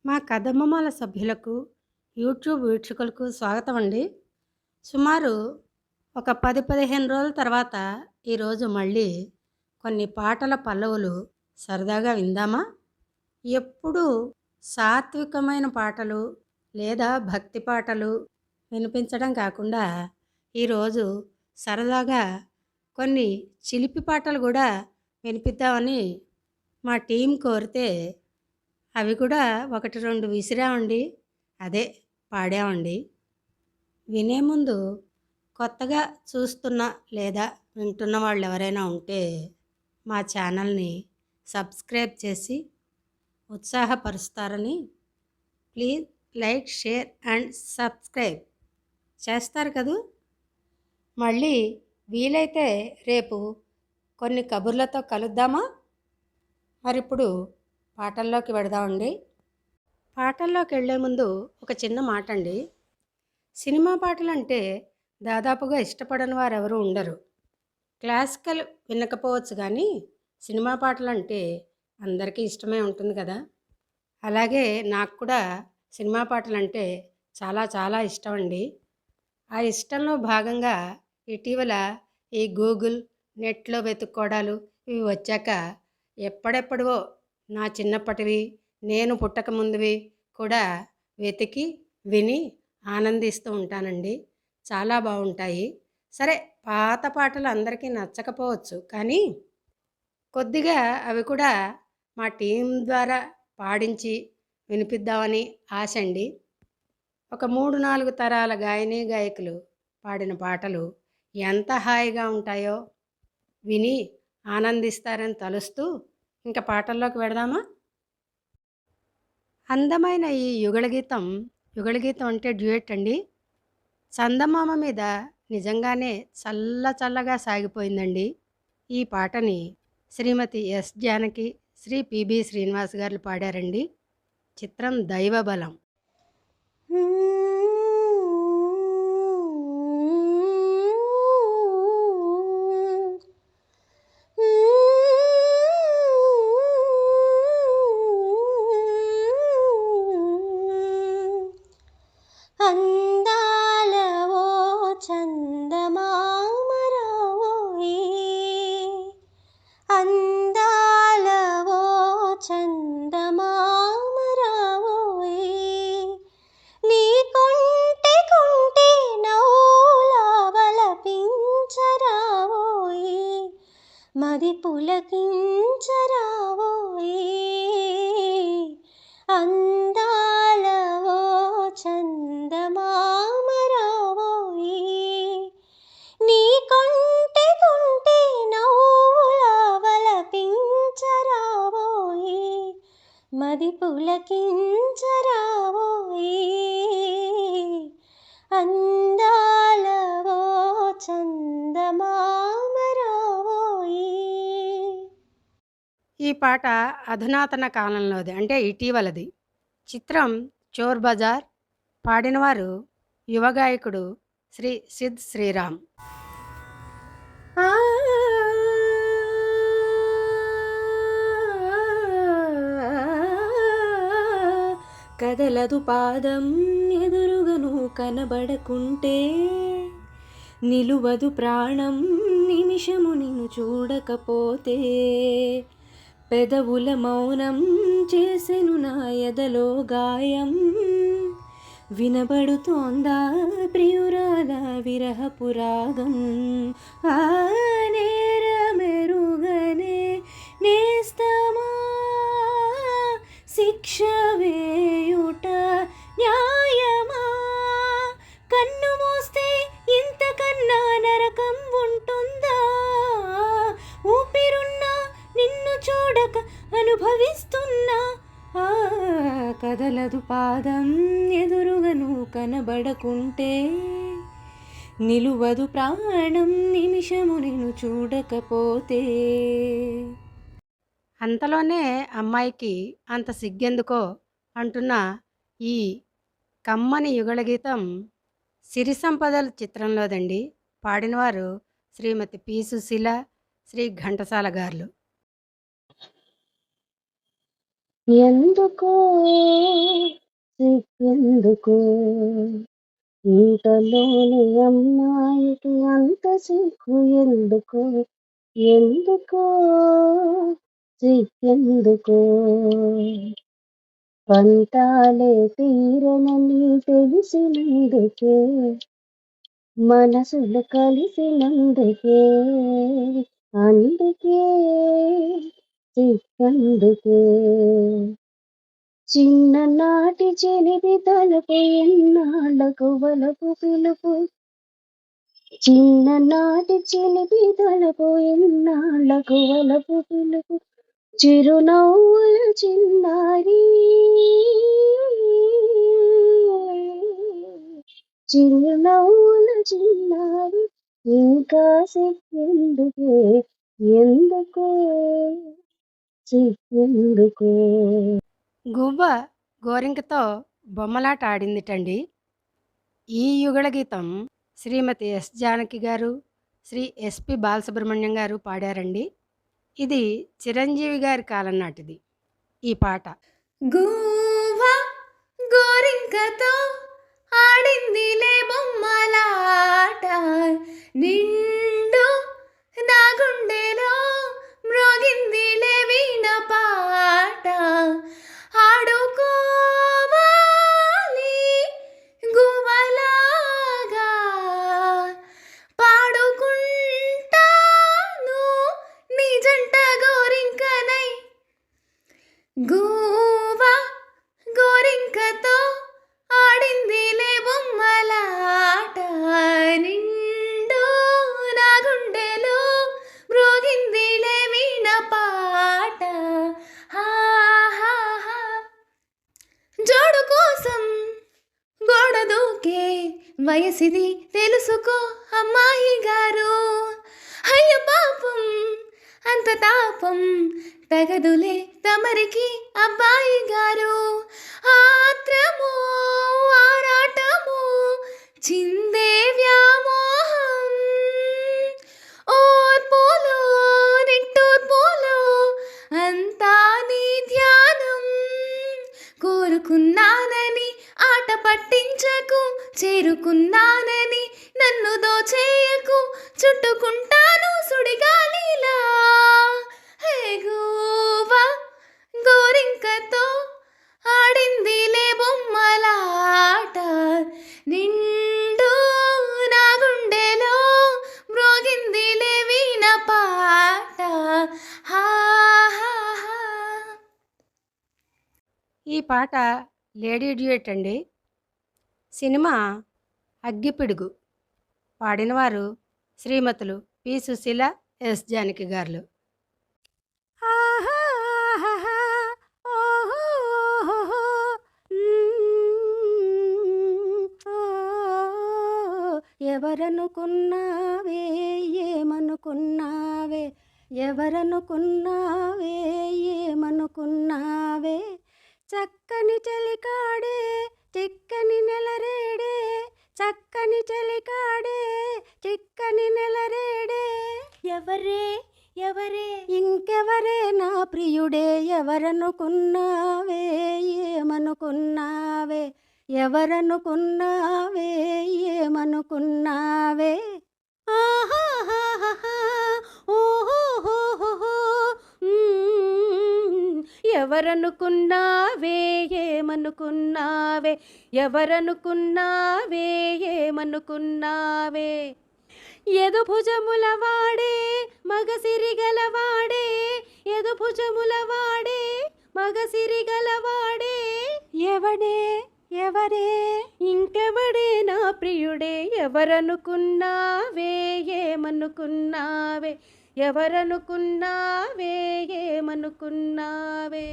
మా కథమ్మమాల సభ్యులకు యూట్యూబ్ వీక్షకులకు స్వాగతం అండి. సుమారు ఒక 10-15 రోజుల తర్వాత ఈరోజు మళ్ళీ కొన్ని పాటల పల్లవులు సరదాగా విందామా? ఎప్పుడూ సాత్వికమైన పాటలు లేదా భక్తి పాటలు వినిపించడం కాకుండా ఈరోజు సరదాగా కొన్ని చిలిపి పాటలు కూడా వినిపిద్దామని మా టీం కోరితే అవి కూడా 1-2 విసిరామండి. అదే పాడామండి. వినే ముందు కొత్తగా చూస్తున్న లేదా వింటున్న వాళ్ళు ఎవరైనా ఉంటే మా ఛానల్ని సబ్స్క్రైబ్ చేసి ఉత్సాహపరుస్తారని please like, share and subscribe చేస్తారు కదూ. మళ్ళీ వీలైతే రేపు కొన్ని కబుర్లతో కలుద్దామా? మరిప్పుడు పాటల్లోకి వెడదామండి. పాటల్లోకి వెళ్ళే ముందు ఒక చిన్న మాట అండి. సినిమా పాటలంటే దాదాపుగా ఇష్టపడని వారు ఎవరు ఉండరు. క్లాసికల్ వినకపోవచ్చు కానీ సినిమా పాటలంటే అందరికీ ఇష్టమే ఉంటుంది కదా. అలాగే నాకు కూడా సినిమా పాటలంటే చాలా చాలా ఇష్టం అండి. ఆ ఇష్టంలో భాగంగా ఇటీవల ఈ గూగుల్, నెట్లో వెతుక్కోవడాలు ఇవి వచ్చాక ఎప్పుడెప్పుడో నా చిన్నప్పటివి, నేను పుట్టక ముందువి కూడా వెతికి విని ఆనందిస్తూ ఉంటానండి. చాలా బాగుంటాయి. సరే, పాత పాటలు అందరికీ నచ్చకపోవచ్చు కానీ కొద్దిగా అవి కూడా మా టీం ద్వారా పాడించి వినిపిద్దామని ఆశ అండి. ఒక 3-4 తరాల గాయనీ గాయకులు పాడిన పాటలు ఎంత హాయిగా ఉంటాయో విని ఆనందిస్తారని తలుస్తూ ఇంకా పాటల్లోకి వెడదామా? అందమైన ఈ యుగళగీతం అంటే డ్యూయెట్ అండి. చందమామ మీద నిజంగానే చల్లగా సాగిపోయిందండి. ఈ పాటని శ్రీమతి ఎస్ జానకి, శ్రీ పిబి శ్రీనివాస్ గారు పాడారండి. చిత్రం దైవబలం. మది పులకించరావోయే అందాలవో చందమామరావోయే నీ కొంటె నవ్వులవలపించరావోయే మది పులకించరావోయే అందాలవో చందమామరావోయే. ఈ పాట అధునాతన కాలంలోది, అంటే ఇటీవలది. చిత్రం చోర్ బజార్. పాడినవారు యువ గాయకుడు శ్రీ సిద్ శ్రీరామ్. కదలదు పాదం ఎదురుగను కనబడకుంటే, నిలువదు ప్రాణం నిమిషము నిన్ను చూడకపోతే, పెదవుల మౌనం చేసెను నా ఎదలో గాయం, వినబడుతోందా ప్రియురాల విరహపురాగం. ఆ నేరమెరుగనే నేస్తమా శిక్ష వేయుట న్యాయమా, కన్ను మూస్తే ఇంతకన్నా నరకం ఉంటుందా, ఊపిరున్నా నిన్ను చూడక అనుభవిస్తున్నా, కదలదు పాదం ఎదురుగను కనబడకుంటే, నిలువదు ప్రాణం నిమిషము నిన్ను చూడకపోతే. అంతలోనే అమ్మాయికి అంత సిగ్గెందుకో అంటున్న ఈ కమ్మని యుగళగీతం సిరి సంపదలు చిత్రంలోదండి. పాడినవారు శ్రీమతి పి సుశీల, శ్రీ ఘంటసాల గారు. ఎందుకో ఎందుకు ఇంతలోని అమ్మాయికి అంత సిగ్గు ఎందుకు ఎందుకో సిగ్గెందుకో పంతాలే తీరనని తెలిసినందుకే మనసులు కలిసినందుకే అందుకే సిగ్గందుకే చిన్ననాటి చెలివి తలుపు ఎన్నాళ్ళకు వలపు పిలుపు చిన్ననాటి చిలిపి తలపు ఎన్నాళ్ళకు వలపు పిలుపు చిరునవ్వుల చిన్నారి చిరునవ్వుల చిన్నారి ఇంకా సిగ్గెందుకే ఎందుకో సిగ్గెందుకో గువ్వ గోరింకతో బొమ్మలాట ఆడిందిటండి. ఈ యుగళ గీతం శ్రీమతి ఎస్ జానకి గారు, శ్రీ ఎస్పి బాలసుబ్రహ్మణ్యం గారు పాడారండి. ఇది చిరంజీవి గారి కాలం నాటిది ఈ పాట. గువ్వ గోరింకతో ఆడిందిలే బొమ్మలాట, నిండు నా గుండెలో మ్రోగిందిలే వీణ పాట. ఆడుకోవాలి గువ్వలాగా, పాడుకుంటాను నీ జంట గోరింకనై. గువ్వ గోరింకతో ఆడిందిలే బొమ్మలాట, నిండు నా గుండెలో మ్రోగిందిలే వీణ పాట. హాహాహా. జోడు కోసం గోడ దూకే వయసిది తెలుసుకో అమ్మాయి గారు. అయ్య పాపం అంత తాపం తగదులే తమరికి అబ్బాయి గారు. ఆత్రము ఆరాటము చిందే వ్యామోహం, ఓర్పులో నిట్టూర్పులో అంతా నీ ధ్యానం. కోరుకున్నానని ఆట పట్టించకు, చేరుకున్నానని నన్ను దోచేయకు, చుట్టుకుంటాను సుడిగాలిలా. హే గువ్వ గోరింకతో ఆడిందిలే బొమ్మలాట, నిండు నా గుండెలో మ్రోగిందిలే వీణ పాట. హాహాహా. ఈ పాట లేడీ డ్యూయట్ అండి. సినిమా అగ్గిపిడుగు. పాడినవారు శ్రీమతులు పి సుశీల, ఎస్ జానకి గారు. ఎవరనుకున్నావే ఏమనుకున్నావే ఎవరనుకున్నావే ఏమనుకున్నావే చక్కని చలికాడే చిక్కని నెలరేడే చక్కని చలికాడే చిక్కని నెలరేడే ఎవరే ఎవరే ఇంకెవరే నా ప్రియుడే ఎవరనుకున్నావే ఏమనుకున్నావే ఎవరనుకున్నావే ఏమనుకున్నావే ఆహాహాహా ఓహోహోహో ఎవరనుకున్నావే ఏమనుకున్నావే ఎవరనుకున్నావే ఏమనుకున్నావే ఎదుభుజముల వాడే మగసిరిగలవాడే ఎదుభుజముల వాడే మగసిరిగలవాడే ఎవడే ఎవరే ఇంకెవడే నా ప్రియుడే ఎవరనుకున్నావే ఏమనుకున్నావే ఎవరనుకున్నావే ఏమనుకున్నావే